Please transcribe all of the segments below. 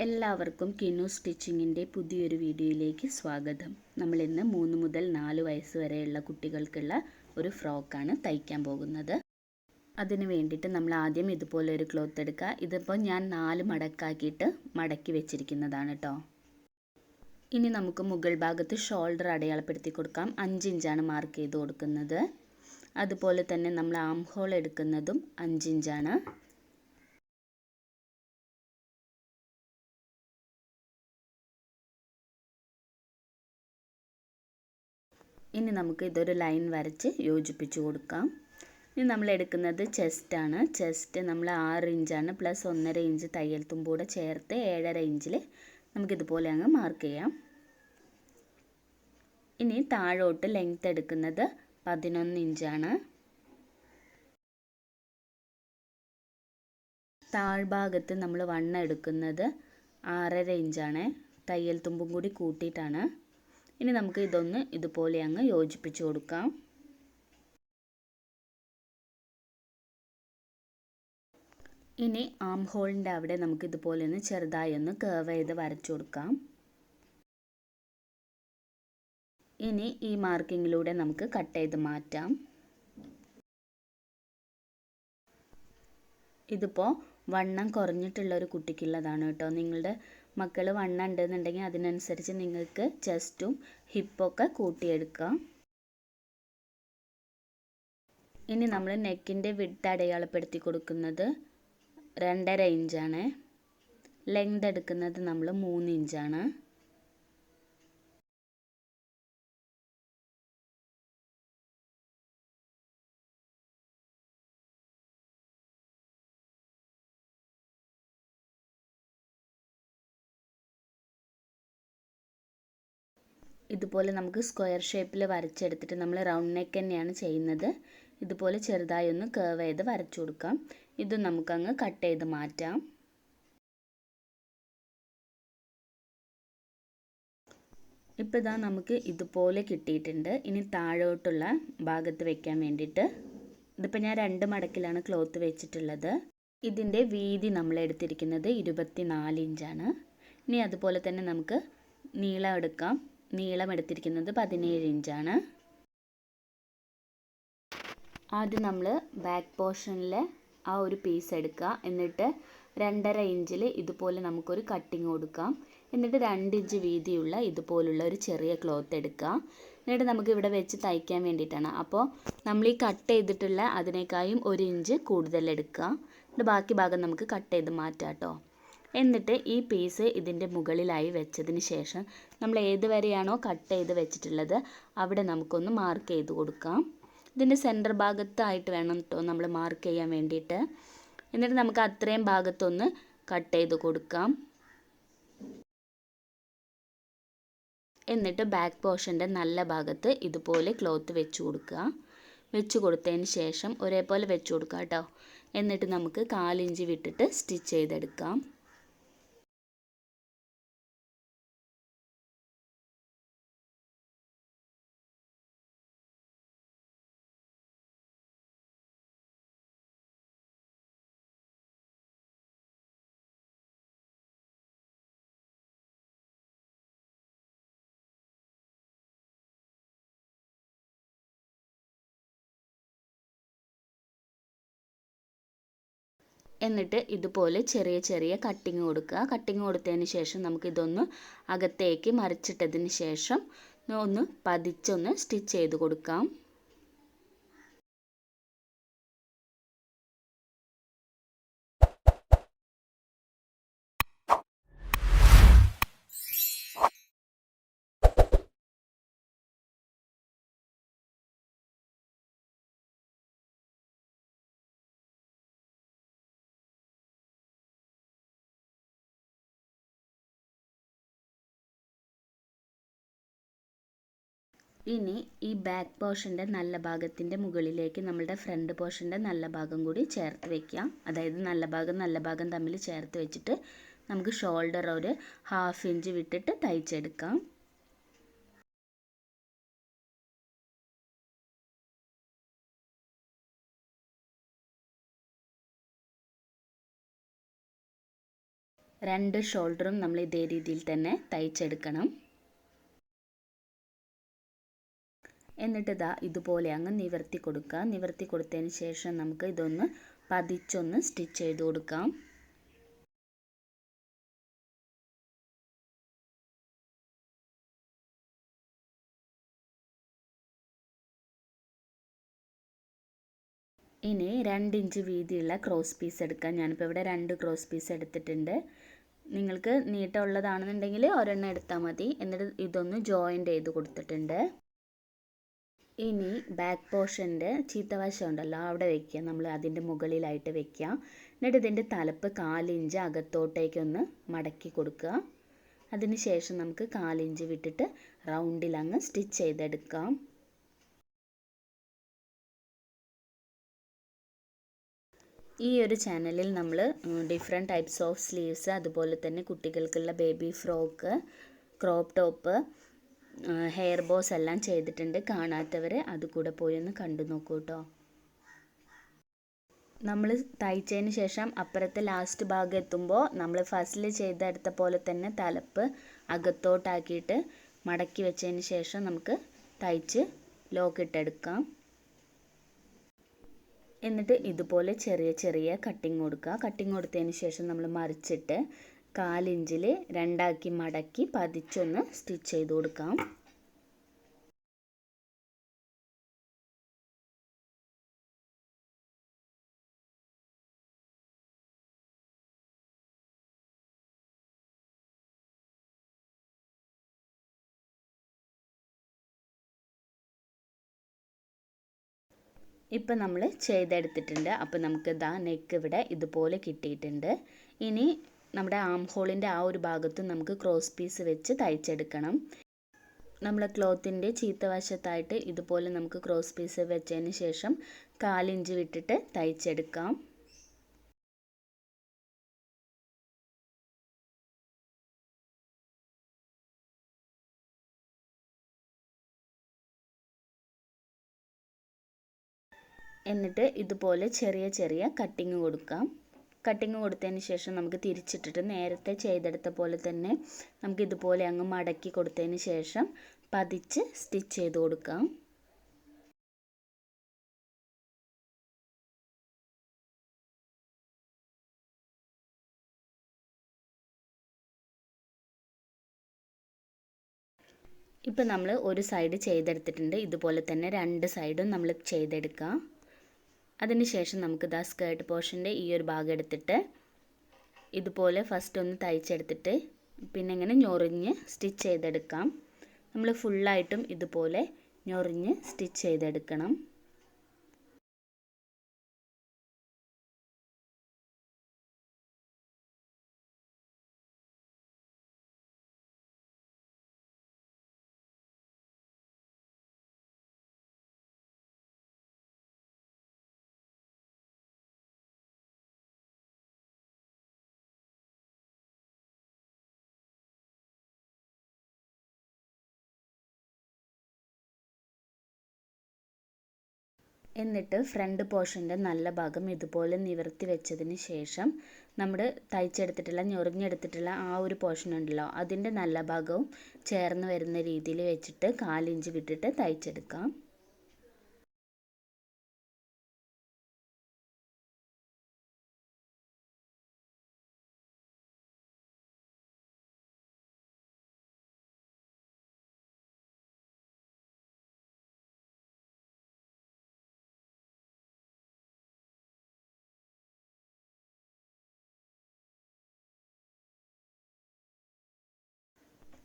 എല്ലാവർക്കും കിനു സ്റ്റിച്ചിങ്ങിൻ്റെ പുതിയൊരു വീഡിയോയിലേക്ക് സ്വാഗതം. നമ്മൾ ഇന്ന് 3 മുതൽ 4 വയസ്സ് വരെയുള്ള കുട്ടികൾക്കുള്ള ഒരു ഫ്രോക്കാണ് തയ്ക്കാൻ പോകുന്നത്. അതിന് വേണ്ടിയിട്ട് നമ്മൾ ആദ്യം ഇതുപോലെ ഒരു ക്ലോത്ത് എടുക്കുക. ഇതിപ്പോൾ ഞാൻ 4 മടക്കാക്കിയിട്ട് മടക്കി വെച്ചിരിക്കുന്നതാണ് കേട്ടോ. ഇനി നമുക്ക് മുകൾ ഭാഗത്ത് ഷോൾഡർ അടയാളപ്പെടുത്തി കൊടുക്കാം. 5 ഇഞ്ചാണ് മാർക്ക് ചെയ്ത് കൊടുക്കുന്നത്. അതുപോലെ തന്നെ നമ്മൾ ആം ഹോൾ എടുക്കുന്നതും 5 ഇഞ്ചാണ്. ഇനി നമുക്ക് ഇതൊരു ലൈൻ വരച്ച് യോജിപ്പിച്ച് കൊടുക്കാം. ഇനി നമ്മൾ എടുക്കുന്നത് ചെസ്റ്റാണ്. ചെസ്റ്റ് നമ്മൾ 6 ഇഞ്ചാണ് പ്ലസ് 1.5 ഇഞ്ച് തയ്യൽ തുമ്പൂടെ ചേർത്ത് 7.5 ഇഞ്ചിൽ നമുക്കിതുപോലെ അങ്ങ് മാർക്ക് ചെയ്യാം. ഇനി താഴോട്ട് ലെങ്ത് എടുക്കുന്നത് 11 ഇഞ്ചാണ്. താഴ്ഭാഗത്ത് നമ്മൾ വണ്ണം എടുക്കുന്നത് 6.5 ഇഞ്ചാണ്. തയ്യൽ തുമ്പും കൂടി കൂട്ടിയിട്ടാണ്. ഇനി നമുക്ക് ഇതൊന്ന് ഇതുപോലെ അങ്ങ് യോജിപ്പിച്ച് കൊടുക്കാം. ഇനി ആം ഹോളിൻ്റെ അവിടെ നമുക്ക് ഇതുപോലെ ഒന്ന് ചെറുതായി ഒന്ന് കർവ് ചെയ്ത് വരച്ചു കൊടുക്കാം. ഇനി ഈ മാർക്കിങ്ങിലൂടെ നമുക്ക് കട്ട് ചെയ്ത് മാറ്റാം. ഇതിപ്പോൾ വണ്ണം കുറഞ്ഞിട്ടുള്ള ഒരു കുട്ടിക്കുള്ളതാണ് കേട്ടോ. നിങ്ങളുടെ മക്കൾ വണ്ണം ഉണ്ടെന്നുണ്ടെങ്കിൽ അതിനനുസരിച്ച് നിങ്ങൾക്ക് ചെസ്റ്റും ഹിപ്പൊക്കെ കൂട്ടിയെടുക്കാം. ഇനി നമ്മൾ നെക്കിൻ്റെ വിഡ്ത്ത് അടയാളപ്പെടുത്തി കൊടുക്കുന്നത് 2.5 ഇഞ്ചാണ്. ലെങ്ത് എടുക്കുന്നത് നമ്മൾ 3 ഇഞ്ചാണ്. ഇതുപോലെ നമുക്ക് സ്ക്വയർ ഷേപ്പിൽ വരച്ചെടുത്തിട്ട് നമ്മൾ റൗണ്ട് നെക്ക് തന്നെയാണ് ചെയ്യുന്നത്. ഇതുപോലെ ചെറുതായി ഒന്ന് കർവ് ചെയ്ത് വരച്ചു കൊടുക്കാം. ഇത് നമുക്കങ്ങ് കട്ട് ചെയ്ത് മാറ്റാം. ഇപ്പോൾ ഇതാ നമുക്ക് ഇതുപോലെ കിട്ടിയിട്ടുണ്ട്. ഇനി താഴോട്ടുള്ള ഭാഗത്ത് വെക്കാൻ വേണ്ടിയിട്ട് ഇതിപ്പോൾ ഞാൻ 2 മടക്കിലാണ് ക്ലോത്ത് വെച്ചിട്ടുള്ളത്. ഇതിൻ്റെ വീതി നമ്മൾ എടുത്തിരിക്കുന്നത് 24 ഇഞ്ചാണ്. ഇനി അതുപോലെ തന്നെ നമുക്ക് നീളം എടുക്കാം. നീളം എടുത്തിരിക്കുന്നത് 17 ഇഞ്ചാണ്. ആദ്യം നമ്മൾ ബാക്ക് പോർഷനിൽ ആ ഒരു പീസ് എടുക്കുക. എന്നിട്ട് 2.5 ഇഞ്ചിൽ ഇതുപോലെ നമുക്കൊരു കട്ടിങ് കൊടുക്കാം. എന്നിട്ട് 2 ഇഞ്ച് വീതിയുള്ള ഇതുപോലുള്ള ഒരു ചെറിയ ക്ലോത്ത് എടുക്കുക. എന്നിട്ട് നമുക്ക് ഇവിടെ വെച്ച് തയ്ക്കാൻ വേണ്ടിയിട്ടാണ്. അപ്പോൾ നമ്മൾ ഈ കട്ട് ചെയ്തിട്ടുള്ള അതിനേക്കാളും 1 ഇഞ്ച് കൂടുതൽ എടുക്കുക. എന്നിട്ട് ബാക്കി ഭാഗം നമുക്ക് കട്ട് ചെയ്ത് മാറ്റാം കേട്ടോ. എന്നിട്ട് ഈ പീസ് ഇതിൻ്റെ മുകളിലായി വെച്ചതിന് ശേഷം നമ്മൾ ഏതുവരെയാണോ കട്ട് ചെയ്ത് വെച്ചിട്ടുള്ളത് അവിടെ നമുക്കൊന്ന് മാർക്ക് ചെയ്ത് കൊടുക്കാം. ഇതിൻ്റെ സെൻറ്റർ ഭാഗത്തായിട്ട് വേണം കേട്ടോ നമ്മൾ മാർക്ക് ചെയ്യാൻ വേണ്ടിയിട്ട്. എന്നിട്ട് നമുക്ക് അത്രയും ഭാഗത്തൊന്ന് കട്ട് ചെയ്ത് കൊടുക്കാം. എന്നിട്ട് ബാക്ക് പോർഷൻ്റെ നല്ല ഭാഗത്ത് ഇതുപോലെ ക്ലോത്ത് വെച്ച് കൊടുക്കുക. വെച്ച് കൊടുത്തതിന് ശേഷം ഒരേപോലെ വെച്ച് കൊടുക്കുക കേട്ടോ. എന്നിട്ട് നമുക്ക് 4 ഇഞ്ച് വിട്ടിട്ട് സ്റ്റിച്ച് ചെയ്തെടുക്കാം. എന്നിട്ട് ഇതുപോലെ ചെറിയ ചെറിയ കട്ടിങ് കൊടുക്കുക. കട്ടിങ് കൊടുത്തതിന് ശേഷം നമുക്കിതൊന്ന് അകത്തേക്ക് മറിച്ചിട്ടതിന് ശേഷം ഒന്ന് പതിച്ചൊന്ന് സ്റ്റിച്ച് ചെയ്ത് കൊടുക്കാം. ഇനി ഈ ബാക്ക് പോർഷൻ്റെ നല്ല ഭാഗത്തിൻ്റെ മുകളിലേക്ക് നമ്മളുടെ ഫ്രണ്ട് പോർഷൻ്റെ നല്ല ഭാഗം കൂടി ചേർത്ത് വെക്കാം. അതായത് നല്ല ഭാഗം തമ്മിൽ ചേർത്ത് വെച്ചിട്ട് നമുക്ക് ഷോൾഡർ ഒരു 1/2 ഇഞ്ച് വിട്ടിട്ട് തയ്ച്ചെടുക്കാം. രണ്ട് ഷോൾഡറും നമ്മൾ ഇതേ രീതിയിൽ തന്നെ തയ്ച്ചെടുക്കണം. എന്നിട്ട് ഇതാ ഇതുപോലെ അങ്ങ് നിവർത്തി കൊടുക്കുക. നിവർത്തി കൊടുത്തതിന് ശേഷം നമുക്ക് ഇതൊന്ന് പതിച്ചൊന്ന് സ്റ്റിച്ച് ചെയ്ത് കൊടുക്കാം. ഇനി 2 ഇഞ്ച് വീതിയുള്ള ക്രോസ് പീസ് എടുക്കാം. ഞാനിപ്പോൾ ഇവിടെ 2 ക്രോസ് പീസ് എടുത്തിട്ടുണ്ട്. നിങ്ങൾക്ക് നീട്ടമുള്ളതാണെന്നുണ്ടെങ്കിൽ ഒരെണ്ണം എടുത്താൽ മതി. എന്നിട്ട് ഇതൊന്ന് ജോയിൻ്റ് ചെയ്ത് കൊടുത്തിട്ടുണ്ട്. ഇനി ബാക്ക് പോർഷൻ്റെ ചീത്തവശം ഉണ്ടല്ലോ, അവിടെ വയ്ക്കുക. നമ്മൾ അതിൻ്റെ മുകളിലായിട്ട് വയ്ക്കുക. എന്നിട്ട് ഇതിൻ്റെ തലപ്പ് 4 ഇഞ്ച് അകത്തോട്ടേക്കൊന്ന് മടക്കി കൊടുക്കുക. അതിന് ശേഷം നമുക്ക് 4 ഇഞ്ച് വിട്ടിട്ട് റൗണ്ടിൽ അങ്ങ് സ്റ്റിച്ച് ചെയ്തെടുക്കാം. ഈ ഒരു ചാനലിൽ നമ്മൾ ഡിഫറെൻറ്റ് ടൈപ്സ് ഓഫ് സ്ലീവ്സ്, അതുപോലെ തന്നെ കുട്ടികൾക്കുള്ള baby frock, crop top, hair boss എല്ലാം ചെയ്തിട്ടുണ്ട്. കാണാത്തവർ അതുകൂടെ പോയി ഒന്ന് കണ്ടു നോക്കൂ കേട്ടോ. നമ്മൾ തയ്ച്ചതിന് ശേഷം അപ്പുറത്തെ ലാസ്റ്റ് ഭാഗം എത്തുമ്പോൾ നമ്മൾ ഫസ്റ്റിൽ ചെയ്തെടുത്ത പോലെ തന്നെ തലപ്പ് അകത്തോട്ടാക്കിയിട്ട് മടക്കി വെച്ചതിന് ശേഷം നമുക്ക് തയ്ച്ച് ലോക്ക് ഇട്ടെടുക്കാം. എന്നിട്ട് ഇതുപോലെ ചെറിയ ചെറിയ കട്ടിങ് കൊടുക്കുക. കട്ടിങ് കൊടുത്തതിന് ശേഷം നമ്മൾ മറിച്ചിട്ട് 4 ഇഞ്ചിൽ 2 മടക്കി പതിച്ചൊന്ന് സ്റ്റിച്ച് ചെയ്ത് കൊടുക്കാം. ഇപ്പം നമ്മൾ ചെയ്തെടുത്തിട്ടുണ്ട്. അപ്പോൾ നമുക്ക് ഇതാ നെക്ക് ഇവിടെ ഇതുപോലെ കിട്ടിയിട്ടുണ്ട്. ഇനി നമ്മുടെ ആം ഹോളിൻ്റെ ആ ഒരു ഭാഗത്തും നമുക്ക് ക്രോസ് പീസ് വെച്ച് തയ്ച്ചെടുക്കണം. നമ്മൾ ക്ലോത്തിൻ്റെ ചീത്തവശത്തായിട്ട് ഇതുപോലെ നമുക്ക് ക്രോസ് പീസ് വെച്ചതിന് ശേഷം 4 ഇഞ്ച് വിട്ടിട്ട് തയ്ച്ചെടുക്കാം. എന്നിട്ട് ഇതുപോലെ ചെറിയ ചെറിയ കട്ടിങ് കൊടുക്കാം. കട്ടിങ് കൊടുത്തതിന് ശേഷം നമുക്ക് തിരിച്ചിട്ടിട്ട് നേരത്തെ ചെയ്തെടുത്ത പോലെ തന്നെ നമുക്ക് ഇതുപോലെ അങ്ങ് മടക്കി കൊടുത്തതിന് ശേഷം പതിച്ച് സ്റ്റിച്ച് ചെയ്ത് കൊടുക്കാം. ഇപ്പം നമ്മൾ ഒരു സൈഡ് ചെയ്തെടുത്തിട്ടുണ്ട്. ഇതുപോലെ തന്നെ 2 സൈഡും നമ്മൾ ചെയ്തെടുക്കാം. അതിനുശേഷം നമുക്ക് ഇതാ സ്കേർട്ട് പോർഷൻ്റെ ഈ ഒരു ഭാഗം എടുത്തിട്ട് ഇതുപോലെ ഫസ്റ്റ് ഒന്ന് തയ്ച്ചെടുത്തിട്ട് പിന്നെ ഇങ്ങനെ ഞൊറിഞ്ഞ് സ്റ്റിച്ച് ചെയ്തെടുക്കാം. നമ്മൾ ഫുള്ളായിട്ടും ഇതുപോലെ ഞൊറിഞ്ഞ് സ്റ്റിച്ച് ചെയ്തെടുക്കണം. എന്നിട്ട് ഫ്രണ്ട് പോർഷൻ്റെ നല്ല ഭാഗം ഇതുപോലെ നിവർത്തി വെച്ചതിന് ശേഷം നമ്മൾ തയ്ച്ചെടുത്തിട്ടുള്ള ഞൊറിഞ്ഞെടുത്തിട്ടുള്ള ആ ഒരു പോർഷൻ ഉണ്ടല്ലോ, അതിൻ്റെ നല്ല ഭാഗവും ചേർന്ന് വരുന്ന രീതിയിൽ വെച്ചിട്ട് 4 ഇഞ്ച് വിട്ടിട്ട് തയ്ച്ചെടുക്കാം.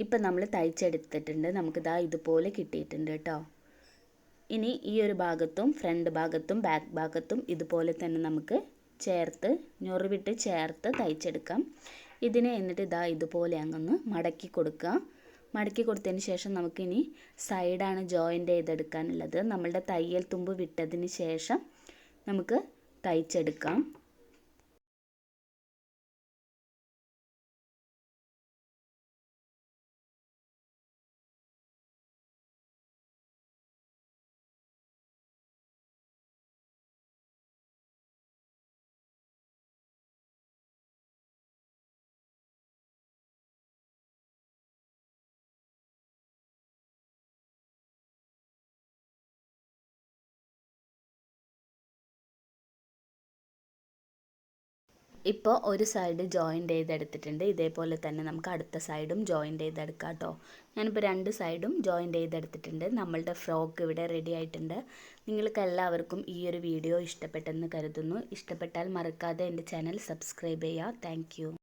ഇപ്പം നമ്മൾ തയ്ച്ചെടുത്തിട്ടുണ്ട്. നമുക്കിതാ ഇതുപോലെ കിട്ടിയിട്ടുണ്ട് കേട്ടോ. ഇനി ഈ ഒരു ഭാഗത്തും ഫ്രണ്ട് ഭാഗത്തും ബാക്ക് ഭാഗത്തും ഇതുപോലെ തന്നെ നമുക്ക് ചേർത്ത് ഞൊറിവിട്ട് ചേർത്ത് തയ്ച്ചെടുക്കാം. ഇതിനെ എന്നിട്ട് ഇതാ ഇതുപോലെ അങ്ങൊന്ന് മടക്കി കൊടുക്കുക. മടക്കി കൊടുത്തതിന് ശേഷം നമുക്കിനി സൈഡാണ് ജോയിൻ്റ് ചെയ്തെടുക്കാനുള്ളത്. നമ്മളുടെ തയ്യൽ തുമ്പ് വിട്ടതിന് ശേഷം നമുക്ക് തയ്ച്ചെടുക്കാം. ഇപ്പോൾ ഒരു സൈഡ് ജോയിൻ്റ് ചെയ്തെടുത്തിട്ടുണ്ട്. ഇതേപോലെ തന്നെ നമുക്ക് അടുത്ത സൈഡും ജോയിൻ്റ് ചെയ്തെടുക്കാം കേട്ടോ. ഞാനിപ്പോൾ രണ്ട് സൈഡും ജോയിൻ്റ് ചെയ്തെടുത്തിട്ടുണ്ട്. നമ്മളുടെ ഫ്രോക്ക് ഇവിടെ റെഡി ആയിട്ടുണ്ട്. നിങ്ങൾക്ക് എല്ലാവർക്കും ഈ ഒരു വീഡിയോ ഇഷ്ടപ്പെട്ടെന്ന് കരുതുന്നു. ഇഷ്ടപ്പെട്ടാൽ മറക്കാതെ എൻ്റെ ചാനൽ സബ്സ്ക്രൈബ് ചെയ്യുക. താങ്ക്